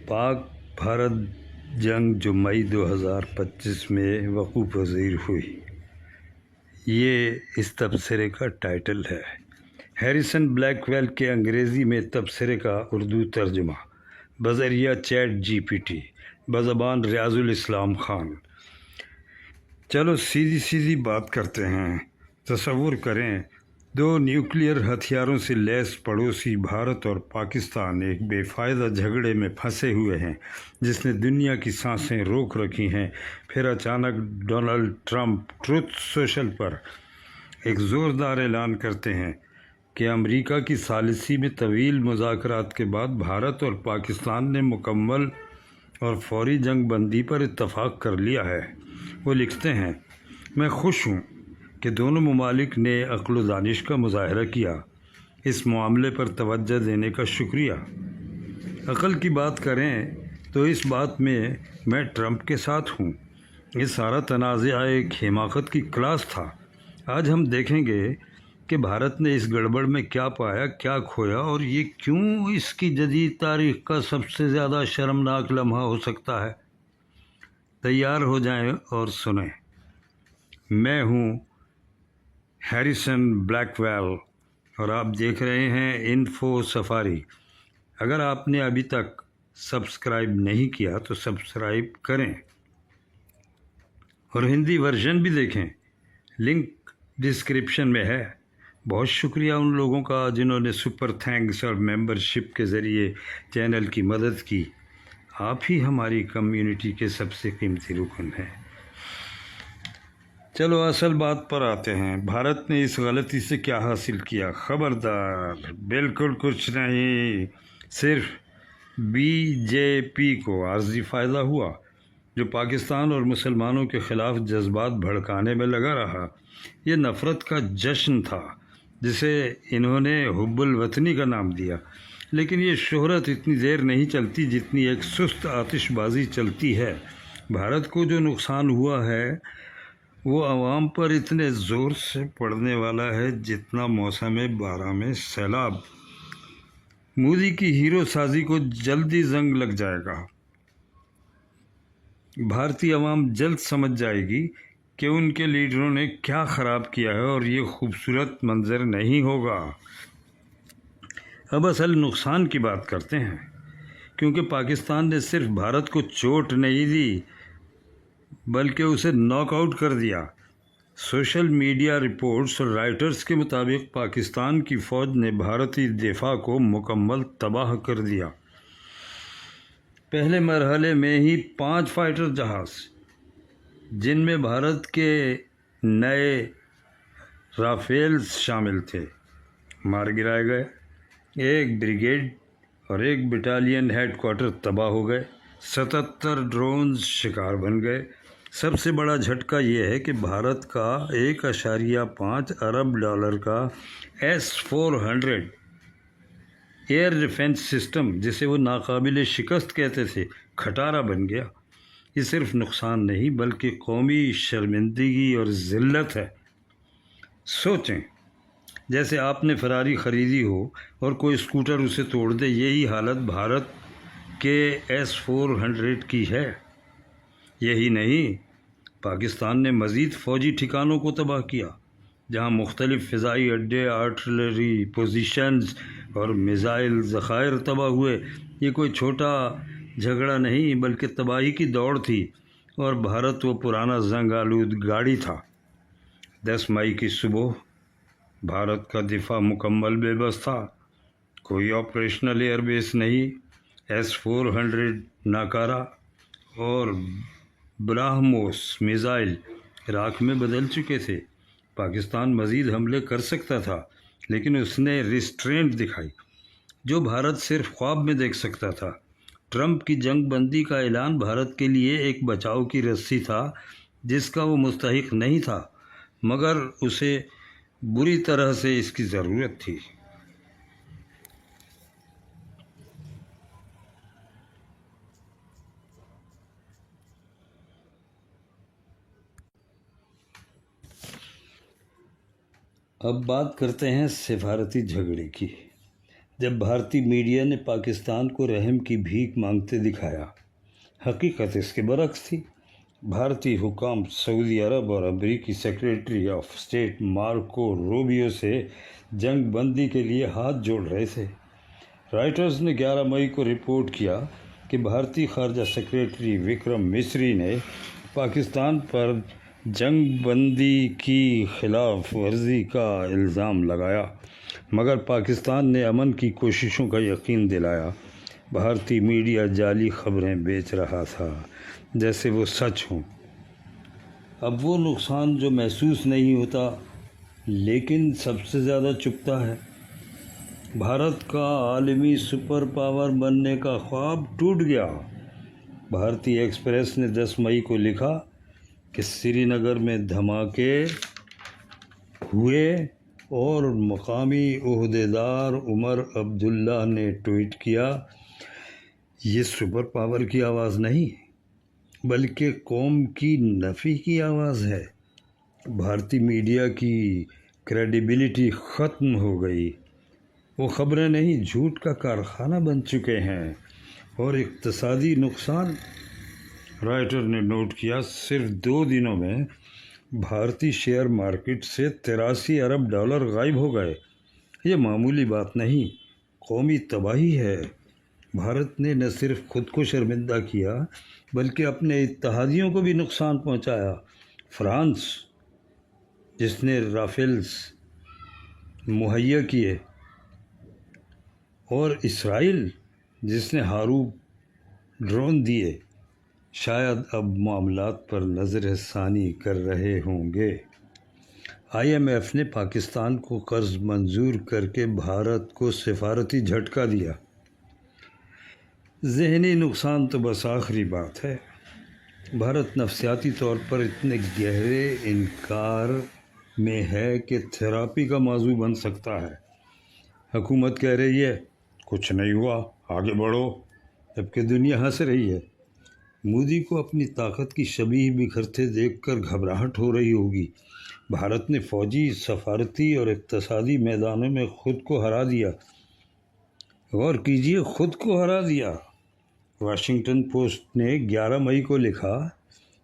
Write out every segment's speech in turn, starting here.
پاک بھارت جنگ جو مئی 2025 میں وقوع پذیر ہوئی، یہ اس تبصرے کا ٹائٹل ہے۔ ہیریسن بلیک ویل کے انگریزی میں تبصرے کا اردو ترجمہ بذریعہ چیٹ جی پی ٹی بزبان ریاض الاسلام خان۔ چلو سیدھی بات کرتے ہیں۔ تصور کریں، دو نیوکلیئر ہتھیاروں سے لیس پڑوسی بھارت اور پاکستان ایک بے فائدہ جھگڑے میں پھنسے ہوئے ہیں جس نے دنیا کی سانسیں روک رکھی ہیں۔ پھر اچانک ڈونلڈ ٹرمپ ٹروتھ سوشل پر ایک زوردار اعلان کرتے ہیں کہ امریکہ کی ثالثی میں طویل مذاکرات کے بعد بھارت اور پاکستان نے مکمل اور فوری جنگ بندی پر اتفاق کر لیا ہے۔ وہ لکھتے ہیں، میں خوش ہوں کہ دونوں ممالک نے عقل و دانش کا مظاہرہ کیا۔ اس معاملے پر توجہ دینے کا شکریہ۔ عقل کی بات کریں تو اس بات میں ٹرمپ کے ساتھ ہوں۔ یہ سارا تنازع ایک حماقت کی کلاس تھا۔ آج ہم دیکھیں گے کہ بھارت نے اس گڑبڑ میں کیا پایا، کیا کھویا، اور یہ کیوں اس کی جدید تاریخ کا سب سے زیادہ شرمناک لمحہ ہو سکتا ہے۔ تیار ہو جائیں اور سنیں۔ میں ہوں ہیریسن بلیک ویل اور آپ دیکھ رہے ہیں انفو سفاری۔ اگر آپ نے ابھی تک سبسکرائب نہیں کیا تو سبسکرائب کریں اور ہندی ورژن بھی دیکھیں، لنک ڈسکرپشن میں ہے۔ بہت شکریہ ان لوگوں کا جنہوں نے سپر تھینکس اور ممبرشپ کے ذریعے چینل کی مدد کی۔ آپ ہی ہماری کمیونٹی کے سب سے قیمتی رکن ہیں۔ چلو اصل بات پر آتے ہیں۔ بھارت نے اس غلطی سے کیا حاصل کیا؟ خبردار، بالکل کچھ نہیں، صرف بی جے پی کو عارضی فائدہ ہوا، جو پاکستان اور مسلمانوں کے خلاف جذبات بھڑکانے میں لگا رہا۔ یہ نفرت کا جشن تھا جسے انہوں نے حب الوطنی کا نام دیا، لیکن یہ شہرت اتنی دیر نہیں چلتی جتنی ایک سست آتش بازی چلتی ہے۔ بھارت کو جو نقصان ہوا ہے وہ عوام پر اتنے زور سے پڑنے والا ہے جتنا موسم باراں میں سیلاب۔ مودی کی ہیرو سازی کو جلدی زنگ لگ جائے گا۔ بھارتی عوام جلد سمجھ جائے گی کہ ان کے لیڈروں نے کیا خراب کیا ہے، اور یہ خوبصورت منظر نہیں ہوگا۔ اب اصل نقصان کی بات کرتے ہیں، کیونکہ پاکستان نے صرف بھارت کو چوٹ نہیں دی بلکہ اسے ناک آؤٹ کر دیا۔ سوشل میڈیا رپورٹس اور رائٹرز کے مطابق پاکستان کی فوج نے بھارتی دفاع کو مکمل تباہ کر دیا۔ پہلے مرحلے میں ہی 5 فائٹر جہاز، جن میں بھارت کے نئے رافیلز شامل تھے، مار گرائے گئے۔ ایک بریگیڈ اور ایک بٹالین ہیڈ کوارٹر تباہ ہو گئے۔ 77 ڈرونز شکار بن گئے۔ سب سے بڑا جھٹکا یہ ہے کہ بھارت کا $1.5 ارب کا S-400 ایئر ڈیفنس سسٹم، جسے وہ ناقابل شکست کہتے تھے، کھٹارا بن گیا۔ یہ صرف نقصان نہیں بلکہ قومی شرمندگی اور ذلت ہے۔ سوچیں، جیسے آپ نے فراری خریدی ہو اور کوئی اسکوٹر اسے توڑ دے۔ یہی حالت بھارت کے S-400 کی ہے۔ یہی نہیں، پاکستان نے مزید فوجی ٹھکانوں کو تباہ کیا، جہاں مختلف فضائی اڈے، آرٹلری پوزیشنز اور میزائل ذخائر تباہ ہوئے۔ یہ کوئی چھوٹا جھگڑا نہیں بلکہ تباہی کی دوڑ تھی، اور بھارت وہ پرانا زنگ آلود گاڑی تھا۔ 10 مئی کی صبح بھارت کا دفاع مکمل بے بس تھا۔ کوئی آپریشنل ایئر بیس نہیں، S-400 ناکارہ اور براہموس میزائل راکھ میں بدل چکے تھے۔ پاکستان مزید حملے کر سکتا تھا، لیکن اس نے ریسٹرینٹ دکھائی، جو بھارت صرف خواب میں دیکھ سکتا تھا۔ ٹرمپ کی جنگ بندی کا اعلان بھارت کے لیے ایک بچاؤ کی رسی تھا جس کا وہ مستحق نہیں تھا، مگر اسے بری طرح سے اس کی ضرورت تھی۔ اب بات کرتے ہیں سفارتی جھگڑے کی۔ جب بھارتی میڈیا نے پاکستان کو رحم کی بھیک مانگتے دکھایا، حقیقت اس کے برعکس تھی۔ بھارتی حکام سعودی عرب اور امریکی secretary of state Marco Rubio سے جنگ بندی کے لیے ہاتھ جوڑ رہے تھے۔ رائٹرز نے 11 مئی کو رپورٹ کیا کہ بھارتی خارجہ سیکریٹری وکرم مسری نے پاکستان پر جنگ بندی کی خلاف ورزی کا الزام لگایا، مگر پاکستان نے امن کی کوششوں کا یقین دلایا۔ بھارتی میڈیا جعلی خبریں بیچ رہا تھا جیسے وہ سچ ہوں۔ اب وہ نقصان جو محسوس نہیں ہوتا لیکن سب سے زیادہ چبھتا ہے۔ بھارت کا عالمی سپر پاور بننے کا خواب ٹوٹ گیا۔ بھارتی ایکسپریس نے 10 مئی کو لکھا کہ سری نگر میں دھماکے ہوئے اور مقامی عہدیدار عمر عبداللہ نے ٹویٹ کیا، یہ سپر پاور کی آواز نہیں بلکہ قوم کی نفی کی آواز ہے۔ بھارتی میڈیا کی کریڈیبلٹی ختم ہو گئی۔ وہ خبریں نہیں، جھوٹ کا کارخانہ بن چکے ہیں۔ اور اقتصادی نقصان، رائٹر نے نوٹ کیا، صرف 2 دنوں میں بھارتی شیئر مارکیٹ سے 83 ارب ڈالر غائب ہو گئے۔ یہ معمولی بات نہیں، قومی تباہی ہے۔ بھارت نے نہ صرف خود کو شرمندہ کیا بلکہ اپنے اتحادیوں کو بھی نقصان پہنچایا۔ فرانس، جس نے رافیلز مہیا کیے، اور اسرائیل، جس نے ہاروپ ڈرون دیے، شاید اب معاملات پر نظر ثانی کر رہے ہوں گے۔ IMF نے پاکستان کو قرض منظور کر کے بھارت کو سفارتی جھٹکا دیا۔ ذہنی نقصان تو بس آخری بات ہے۔ بھارت نفسیاتی طور پر اتنے گہرے انکار میں ہے کہ تھراپی کا موضوع بن سکتا ہے۔ حکومت کہہ رہی ہے کچھ نہیں ہوا، آگے بڑھو، جبکہ دنیا ہنس رہی ہے۔ مودی کو اپنی طاقت کی شبیہ بکھرتے دیکھ کر گھبراہٹ ہو رہی ہوگی۔ بھارت نے فوجی، سفارتی اور اقتصادی میدانوں میں خود کو ہرا دیا۔ غور کیجئے، خود کو ہرا دیا۔ واشنگٹن پوسٹ نے 11 مئی کو لکھا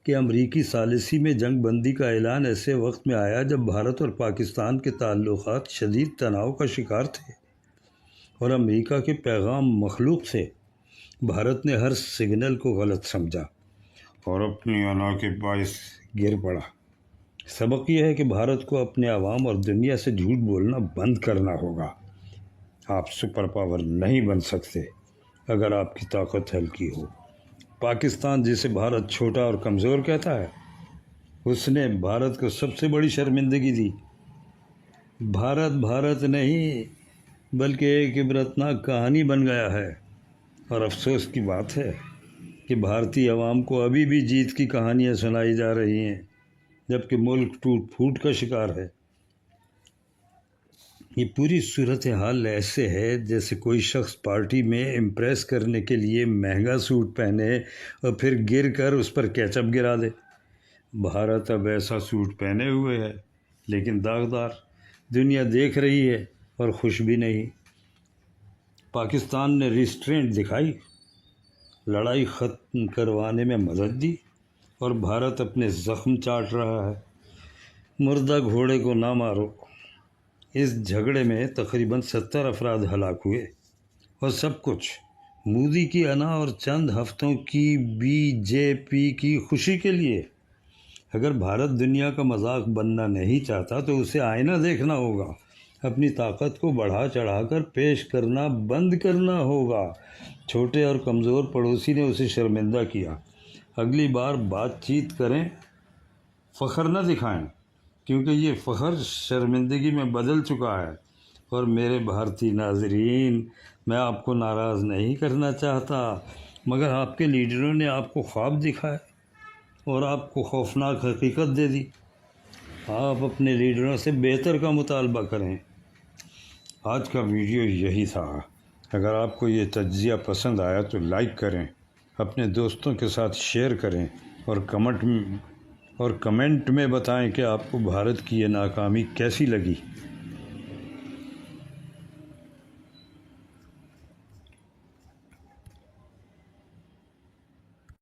کہ امریکی ثالثی میں جنگ بندی کا اعلان ایسے وقت میں آیا جب بھارت اور پاکستان کے تعلقات شدید تناؤ کا شکار تھے اور امریکہ کے پیغام مخلوق تھے۔ بھارت نے ہر سگنل کو غلط سمجھا اور اپنی انا کے باعث گر پڑا۔ سبق یہ ہے کہ بھارت کو اپنے عوام اور دنیا سے جھوٹ بولنا بند کرنا ہوگا۔ آپ سپر پاور نہیں بن سکتے اگر آپ کی طاقت ہلکی ہو۔ پاکستان، جسے بھارت چھوٹا اور کمزور کہتا ہے، اس نے بھارت کو سب سے بڑی شرمندگی دی۔ بھارت نہیں بلکہ ایک عبرتناک کہانی بن گیا ہے، اور افسوس کی بات ہے کہ بھارتی عوام کو ابھی بھی جیت کی کہانیاں سنائی جا رہی ہیں جبکہ ملک ٹوٹ پھوٹ کا شکار ہے۔ یہ پوری صورتحال ایسے ہے جیسے کوئی شخص پارٹی میں امپریس کرنے کے لیے مہنگا سوٹ پہنے اور پھر گر کر اس پر کیچپ گرا دے۔ بھارت اب ایسا سوٹ پہنے ہوئے ہے لیکن داغدار، دنیا دیکھ رہی ہے اور خوش بھی نہیں۔ پاکستان نے ریسٹرینٹ دکھائی، لڑائی ختم کروانے میں مدد دی، اور بھارت اپنے زخم چاٹ رہا ہے۔ مردہ گھوڑے کو نہ مارو۔ اس جھگڑے میں تقریباً 70 افراد ہلاک ہوئے، اور سب کچھ مودی کی انا اور چند ہفتوں کی BJP کی خوشی کے لیے۔ اگر بھارت دنیا کا مذاق بننا نہیں چاہتا تو اسے آئینہ دیکھنا ہوگا، اپنی طاقت کو بڑھا چڑھا کر پیش کرنا بند کرنا ہوگا۔ چھوٹے اور کمزور پڑوسی نے اسے شرمندہ کیا۔ اگلی بار بات چیت کریں، فخر نہ دکھائیں، کیونکہ یہ فخر شرمندگی میں بدل چکا ہے۔ اور میرے بھارتی ناظرین، میں آپ کو ناراض نہیں کرنا چاہتا، مگر آپ کے لیڈروں نے آپ کو خواب دکھائے اور آپ کو خوفناک حقیقت دے دی۔ آپ اپنے لیڈروں سے بہتر کا مطالبہ کریں۔ آج کا ویڈیو یہی تھا۔ اگر آپ کو یہ تجزیہ پسند آیا تو لائک کریں، اپنے دوستوں کے ساتھ شیئر کریں، اور کمنٹ میں بتائیں کہ آپ کو بھارت کی یہ ناکامی کیسی لگی۔